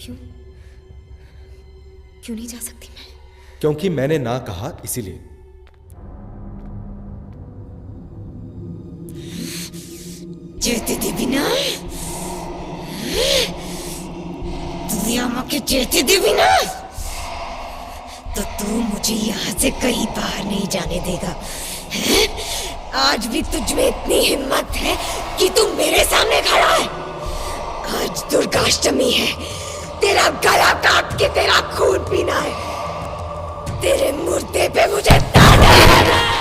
क्यों क्यों नहीं जा सकती मैं? क्योंकि मैंने ना कहा, इसीलिए। जेते देवी ना, तू यहाँ के जेते देवी ना, तो तू मुझे यहाँ से कहीं बाहर नहीं जाने देगा। हैं? आज भी तुझ में इतनी हिम्मत है कि तू मेरे सामने खड़ा है। आज दुर्गाष्टमी है, तेरा गला काट के तेरा खून पीना है। तेरे मुर्दे पे मुझे ताड़ना है।